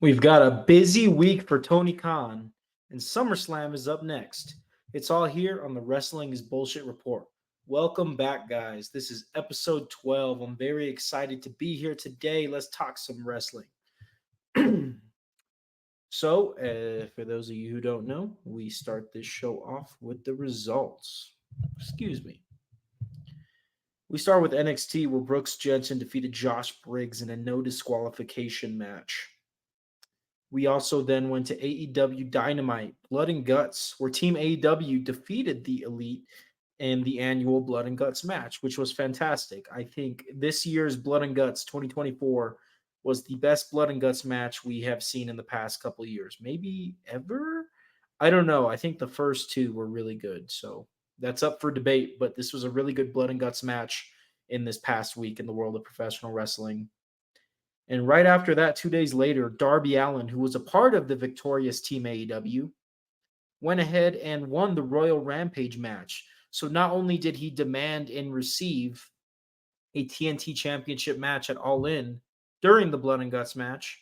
We've got a busy week for Tony Khan, and SummerSlam is up next. It's all here on the Wrestling is Bullshit Report. Welcome back, guys. This is episode 12. I'm very excited to be here today. Let's talk some wrestling. So, for those of you who don't know, we start this show off with the results. Excuse me. We start with NXT, where Brooks Jensen defeated Josh Briggs in a no disqualification match. We also then went to AEW Dynamite, Blood and Guts, where Team AEW defeated the Elite in the annual Blood and Guts match, which was fantastic. I think this year's Blood and Guts 2024 was the best Blood and Guts match we have seen in the past couple of years. Maybe ever? I don't know. I think the first two were really good. So that's up for debate, but this was a really good Blood and Guts match in this past week in the world of professional wrestling. And right after that, 2 days later, Darby Allin, who was a part of the victorious Team AEW, went ahead and won the Royal Rampage match. So not only did he demand and receive a TNT Championship match at Allin during the Blood and Guts match,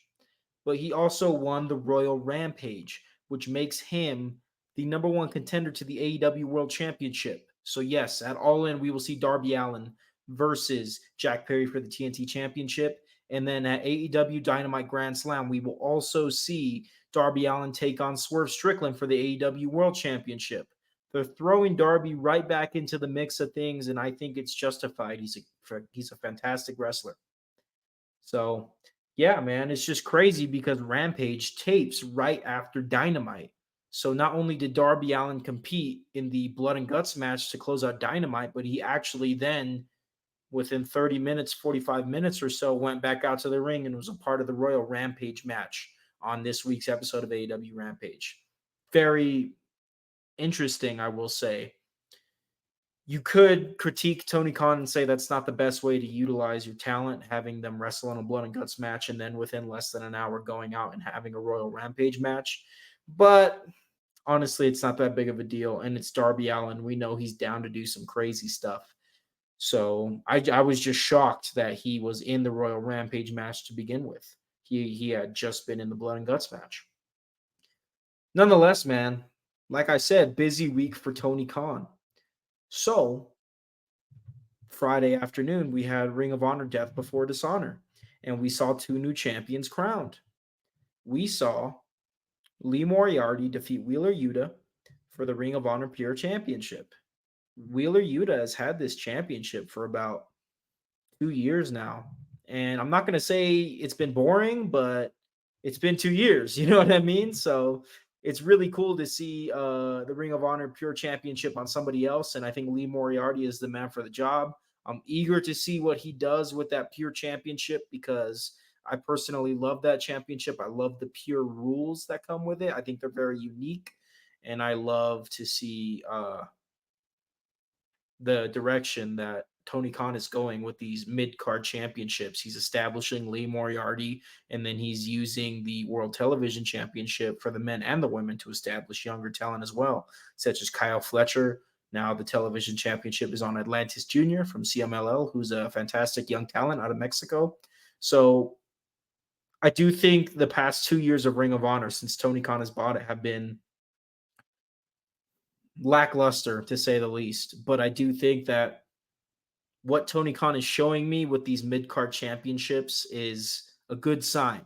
but he also won the Royal Rampage, which makes him the number one contender to the AEW World Championship. So yes, at Allin, we will see Darby Allin versus Jack Perry for the TNT Championship. And then at AEW Dynamite Grand Slam, we will also see Darby Allin take on Swerve Strickland for the AEW World Championship. They're throwing Darby right back into the mix of things, and I think it's justified. He's a fantastic wrestler. So, yeah, man, it's just crazy because Rampage tapes right after Dynamite. So not only did Darby Allin compete in the Blood and Guts match to close out Dynamite, but he actually then, within 30 minutes, 45 minutes or so, went back out to the ring and was a part of the Royal Rampage match on this week's episode of AEW Rampage. Very interesting, I will say. You could critique Tony Khan and say that's not the best way to utilize your talent, having them wrestle in a Blood and Guts match and then within less than an hour going out and having a Royal Rampage match. But honestly, it's not that big of a deal, and it's Darby Allin. We know he's down to do some crazy stuff. So I was just shocked that he was in the Royal Rampage match to begin with. He had just been in the Blood and Guts match. Nonetheless, man, like I said, busy week for Tony Khan. So Friday afternoon, we had Ring of Honor Death Before Dishonor, and we saw two new champions crowned. We saw Lee Moriarty defeat Wheeler Yuta for the Ring of Honor Pure Championship. Wheeler Yuta has had this championship for about 2 years now. And I'm not going to say it's been boring, but it's been 2 years. You know what I mean? So it's really cool to see the Ring of Honor Pure Championship on somebody else. And I think Lee Moriarty is the man for the job. I'm eager to see what he does with that Pure Championship because I personally love that championship. I love the pure rules that come with it. I think they're very unique. And I love to see the direction that Tony Khan is going with these mid-card championships. He's establishing Lee Moriarty, and then he's using the World Television Championship for the men and the women to establish younger talent as well, such as Kyle Fletcher. Now the television championship is on Atlantis Jr. from CMLL, who's a fantastic young talent out of Mexico. So I do think the past 2 years of Ring of Honor, since Tony Khan has bought it, have been lackluster, to say the least. But I do think that what Tony Khan is showing me with these mid-card championships is a good sign.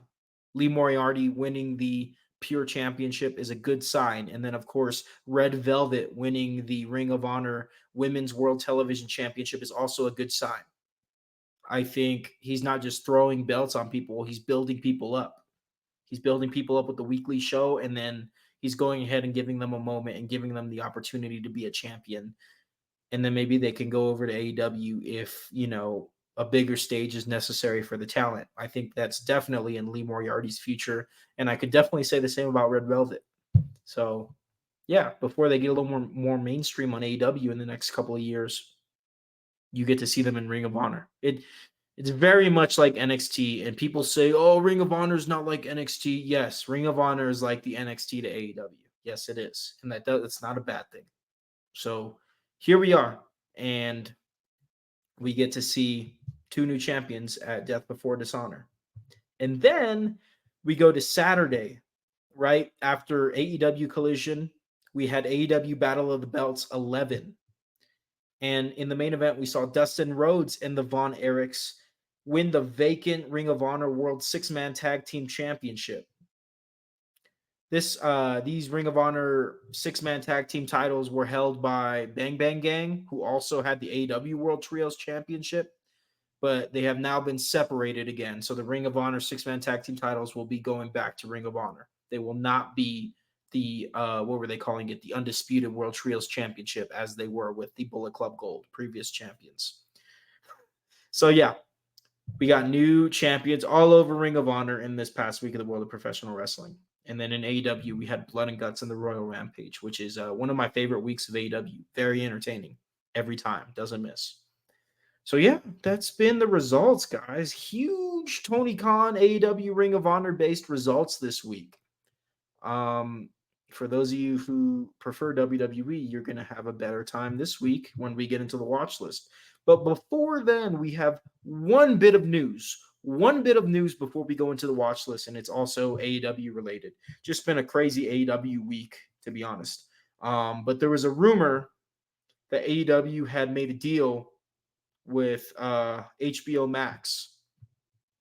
Lee Moriarty winning the Pure Championship is a good sign. And then, of course, Red Velvet winning the Ring of Honor Women's World Television Championship is also a good sign. I think he's not just throwing belts on people, he's building people up. He's building people up with the weekly show, and then he's going ahead and giving them a moment and giving them the opportunity to be a champion. And then maybe they can go over to AEW if, a bigger stage is necessary for the talent. I think that's definitely in Lee Moriarty's future. And I could definitely say the same about Red Velvet. So, yeah, before they get a little more mainstream on AEW in the next couple of years, you get to see them in Ring of Honor. It's very much like NXT, and people say, oh, Ring of Honor is not like NXT. Yes, Ring of Honor is like the NXT to AEW. Yes, it is. And that's not a bad thing. So here we are, and we get to see two new champions at Death Before Dishonor. And then We go to Saturday, right after AEW Collision. We had AEW Battle of the Belts 11. And in the main event, we saw Dustin Rhodes and the Von Erichs win the vacant Ring of Honor World Six-Man Tag Team Championship. These Ring of Honor Six-Man Tag Team titles were held by Bang Bang Gang, who also had the AEW World Trios Championship, but they have now been separated again. So the Ring of Honor Six-Man Tag Team titles will be going back to Ring of Honor. They will not be the, what were they calling it? The Undisputed World Trios Championship, as they were with the Bullet Club Gold, previous champions. So yeah, we got new champions all over Ring of Honor in this past week of the world of professional wrestling. And then in AEW, we had Blood and Guts and the Royal Rampage, which is one of my favorite weeks of AEW. Very entertaining every time. Doesn't miss. So yeah, that's been the results, guys. Huge Tony Khan AEW Ring of Honor based results this week. For those of you who prefer WWE, you're going to have a better time this week when we get into the watch list. But before then, we have one bit of news before we go into the watch list, and it's also AEW related. Just been a crazy AEW week, to be honest. But there was a rumor that AEW had made a deal with HBO Max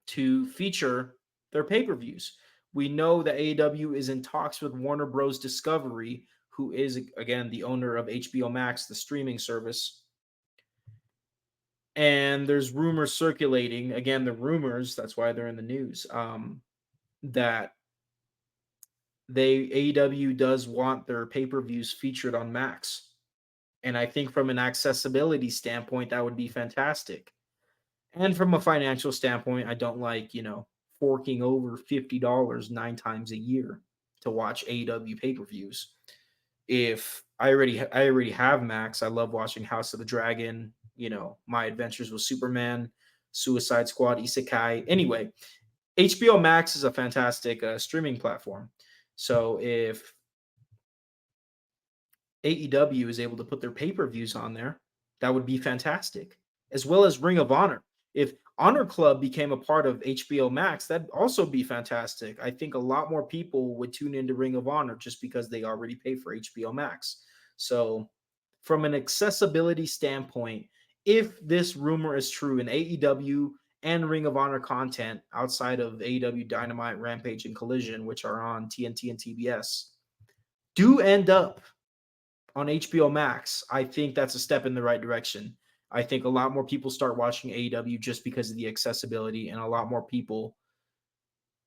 to feature their pay-per-views. We know that AEW is in talks with Warner Bros. Discovery, who is, again, the owner of HBO Max, the streaming service. And there's rumors circulating, again, the rumors, that's why they're in the news, that AEW does want their pay-per-views featured on Max. And I think from an accessibility standpoint, that would be fantastic. And from a financial standpoint, I don't like, forking over $50 9 times a year to watch AEW pay-per-views. If I already have Max, I love watching House of the Dragon, My Adventures with Superman, Suicide Squad, Isekai. Anyway, HBO Max is a fantastic streaming platform. So if AEW is able to put their pay-per-views on there, that would be fantastic. As well as Ring of Honor. If Honor Club became a part of HBO Max, that'd also be fantastic. I think a lot more people would tune into Ring of Honor just because they already pay for HBO Max. So from an accessibility standpoint, if this rumor is true and AEW and Ring of Honor content outside of AEW Dynamite, Rampage, and Collision, which are on TNT and TBS, do end up on HBO Max, I think that's a step in the right direction. I think a lot more people start watching AEW just because of the accessibility, and a lot more people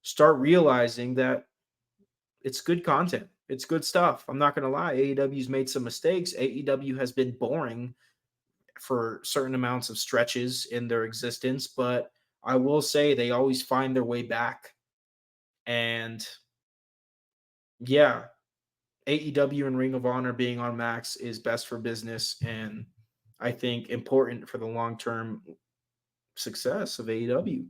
start realizing that it's good content. It's good stuff. I'm not going to lie. AEW's made some mistakes. AEW has been boring for certain amounts of stretches in their existence, but I will say they always find their way back. And yeah, AEW and Ring of Honor being on Max is best for business, and I think important for the long-term success of AEW.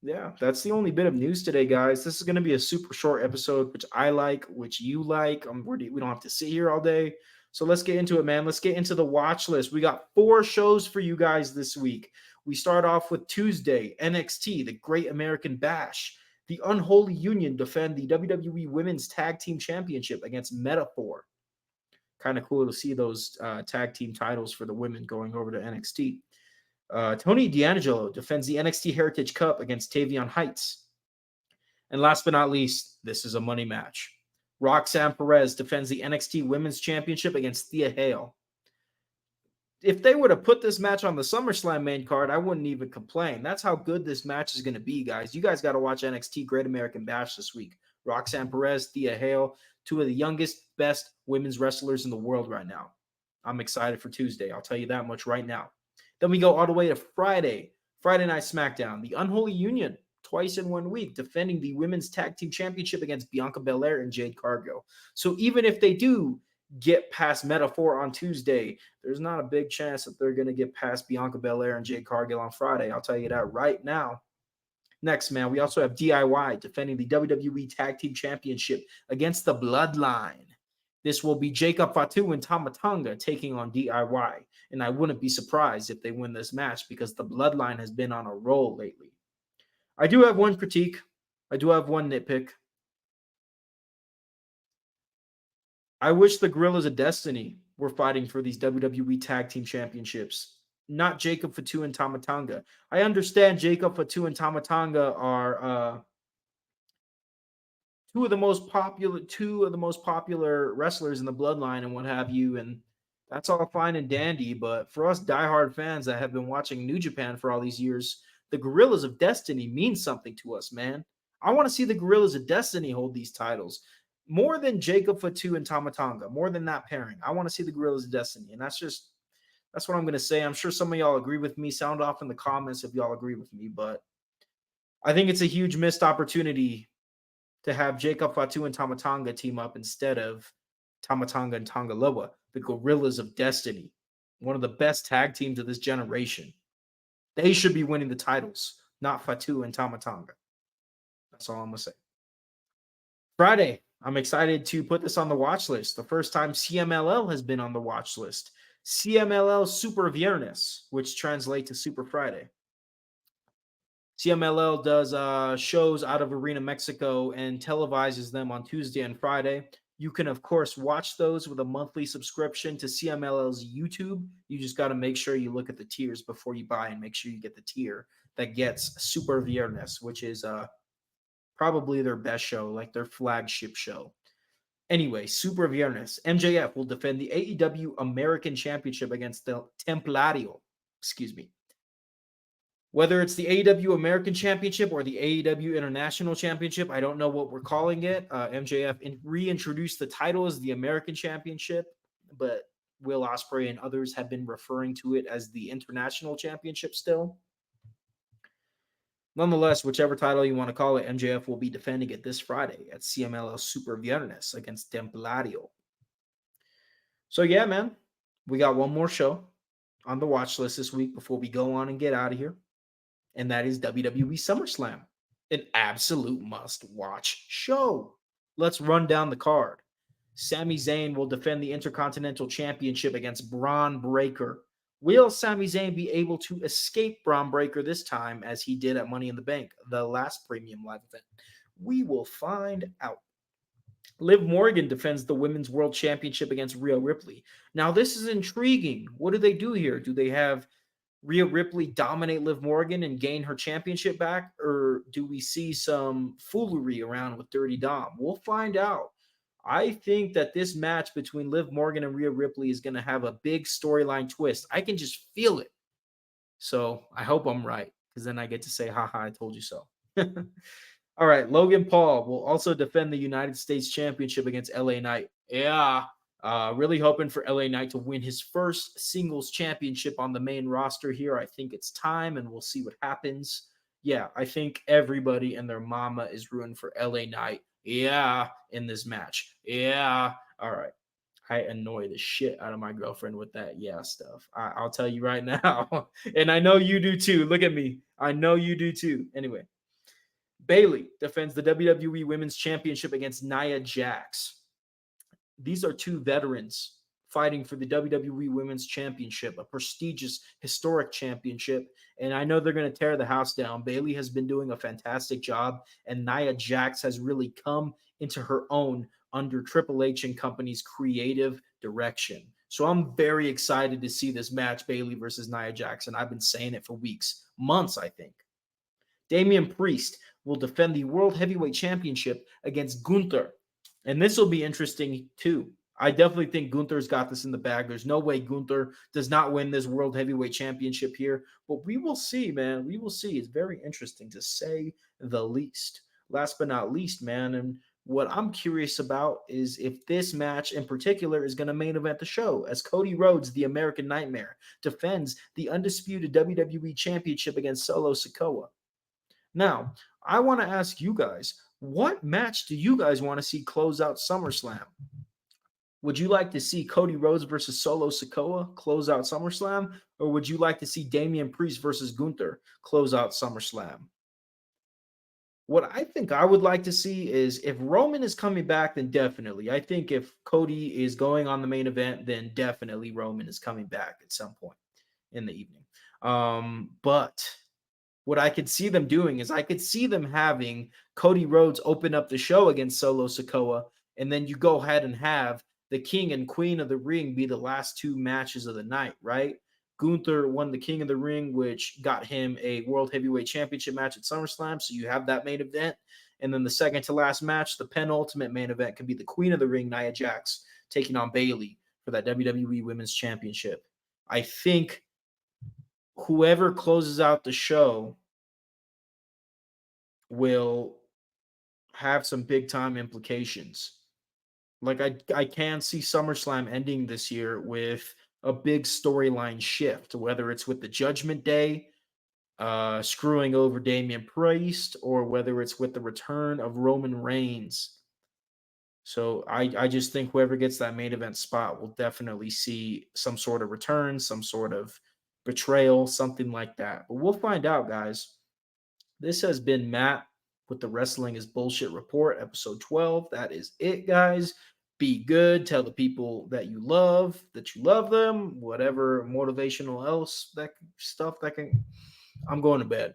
Yeah, that's the only bit of news today, guys. This is going to be a super short episode, which I like, which you like. We don't have to sit here all day. So let's get into it, man. Let's get into the watch list. We got 4 shows for you guys this week. We start off with Tuesday, NXT, the Great American Bash. The Unholy Union defend the WWE Women's Tag Team Championship against Metaphor. Kind of cool to see those tag team titles for the women going over to NXT. Tony D'Angelo defends the NXT Heritage Cup against Tavion Heights. And last but not least, this is a money match. Roxanne Perez defends the NXT Women's Championship against Thea Hale. If they were to put this match on the SummerSlam main card, I wouldn't even complain. That's how good this match is going to be, guys. You guys got to watch NXT Great American Bash this week. Roxanne Perez, Thea Hale, 2 of the youngest, best women's wrestlers in the world right now. I'm excited for Tuesday. I'll tell you that much right now. Then we go all the way to Friday Night SmackDown. The Unholy Union, twice in 1 week, defending the Women's Tag Team Championship against Bianca Belair and Jade Cargill. So even if they do get past Metaphor on Tuesday, there's not a big chance that they're going to get past Bianca Belair and Jade Cargill on Friday. I'll tell you that right now. Next, man, we also have DIY defending the WWE Tag Team Championship against the Bloodline. This will be Jacob Fatu and Tama Tonga taking on DIY. And I wouldn't be surprised if they win this match because the Bloodline has been on a roll lately. I do have one critique. I do have one nitpick. I wish the Guerrillas of Destiny were fighting for these WWE Tag Team Championships, not Jacob Fatu and Tama Tonga. I understand Jacob Fatu and Tama Tonga are two of the most popular wrestlers in the bloodline and what have you, and that's all fine and dandy. But for us diehard fans that have been watching New Japan for all these years, the Guerrillas of Destiny means something to us, man. I want to see the Guerrillas of Destiny hold these titles more than Jacob Fatu and Tama Tonga, more than that pairing. I want to see the Guerrillas of Destiny, and that's what I'm going to say. I'm sure some of y'all agree with me. Sound off in the comments if y'all agree with me, but I think it's a huge missed opportunity to have Jacob Fatu and Tama Tonga team up instead of Tama Tonga and Tonga Loa, the Guerrillas of Destiny, one of the best tag teams of this generation. They should be winning the titles, not Fatu and Tama Tonga. That's all I'm going to say. Friday, I'm excited to put this on the watch list. The first time CMLL has been on the watch list. CMLL Super Viernes, which translates to Super Friday. CMLL does shows out of Arena Mexico and televises them on Tuesday and Friday. You can, of course, watch those with a monthly subscription to CMLL's YouTube. You just got to make sure you look at the tiers before you buy and make sure you get the tier that gets Super Viernes, which is probably their best show, like their flagship show. Anyway, Super Viernes. MJF will defend the AEW American Championship against the Templario. Excuse me. Whether it's the AEW American Championship or the AEW International Championship, I don't know what we're calling it. MJF reintroduced the title as the American Championship, but Will Ospreay and others have been referring to it as the International Championship still. Nonetheless, whichever title you want to call it, MJF will be defending it this Friday at CMLL Super Viernes against Templario. So yeah, man, we got one more show on the watch list this week before we go on and get out of here. And that is WWE SummerSlam, an absolute must-watch show. Let's run down the card. Sami Zayn will defend the Intercontinental Championship against Braun Breaker. Will Sami Zayn be able to escape Braun Breaker this time as he did at Money in the Bank, the last premium live event? We will find out. Liv Morgan defends the Women's World Championship against Rhea Ripley. Now, this is intriguing. What do they do here? Do they have Rhea Ripley dominate Liv Morgan and gain her championship back? Or do we see some foolery around with Dirty Dom? We'll find out. I think that this match between Liv Morgan and Rhea Ripley is going to have a big storyline twist. I can just feel it. So I hope I'm right, because then I get to say, haha, I told you so. All right, Logan Paul will also defend the United States Championship against LA Knight. Yeah, really hoping for LA Knight to win his first singles championship on the main roster here. I think it's time, and we'll see what happens. Yeah, I think everybody and their mama is rooting for LA Knight. Yeah, in this match. Yeah. All right. I annoy the shit out of my girlfriend with that yeah stuff. I'll tell you right now. And I know you do too. Look at me. I know you do too. Anyway, Bayley defends the WWE Women's Championship against Nia Jax. These are two veterans fighting for the WWE Women's Championship, a prestigious, historic championship. And I know they're going to tear the house down. Bayley has been doing a fantastic job, and Nia Jax has really come into her own under Triple H and company's creative direction. So I'm very excited to see this match, Bayley versus Nia Jax, and I've been saying it for weeks, months, I think. Damian Priest will defend the World Heavyweight Championship against Gunther. And this will be interesting too. I definitely think Gunther's got this in the bag. There's no way Gunther does not win this World Heavyweight Championship here. But we will see, man. We will see. It's very interesting, to say the least. Last but not least, man, and what I'm curious about is if this match in particular is going to main event the show, as Cody Rhodes, the American Nightmare, defends the undisputed WWE Championship against Solo Sikoa. Now, I want to ask you guys, what match do you guys want to see close out SummerSlam? Would you like to see Cody Rhodes versus Solo Sikoa close out SummerSlam? Or would you like to see Damian Priest versus Gunther close out SummerSlam? What I think I would like to see is if Roman is coming back, then definitely. I think if Cody is going on the main event, then definitely Roman is coming back at some point in the evening. But what I could see them doing is I could see them having Cody Rhodes open up the show against Solo Sikoa, and then you go ahead and have the King and Queen of the Ring be the last two matches of the night, right? Gunther won the King of the Ring, which got him a World Heavyweight Championship match at SummerSlam, so you have that main event. And then the second to last match, the penultimate main event, can be the Queen of the Ring, Nia Jax, taking on Bayley for that WWE Women's Championship. I think whoever closes out the show will have some big time implications. Like I can see SummerSlam ending this year with a big storyline shift, whether it's with the Judgment Day screwing over Damian Priest, or whether it's with the return of Roman Reigns. So I just think whoever gets that main event spot will definitely see some sort of return, some sort of betrayal, something like that. But we'll find out, guys. This has been Matt with the Wrestling is Bullshit Report, episode 12. That is it, guys. Be good. Tell the people that you love them. Whatever motivational else that stuff that can. I'm going to bed.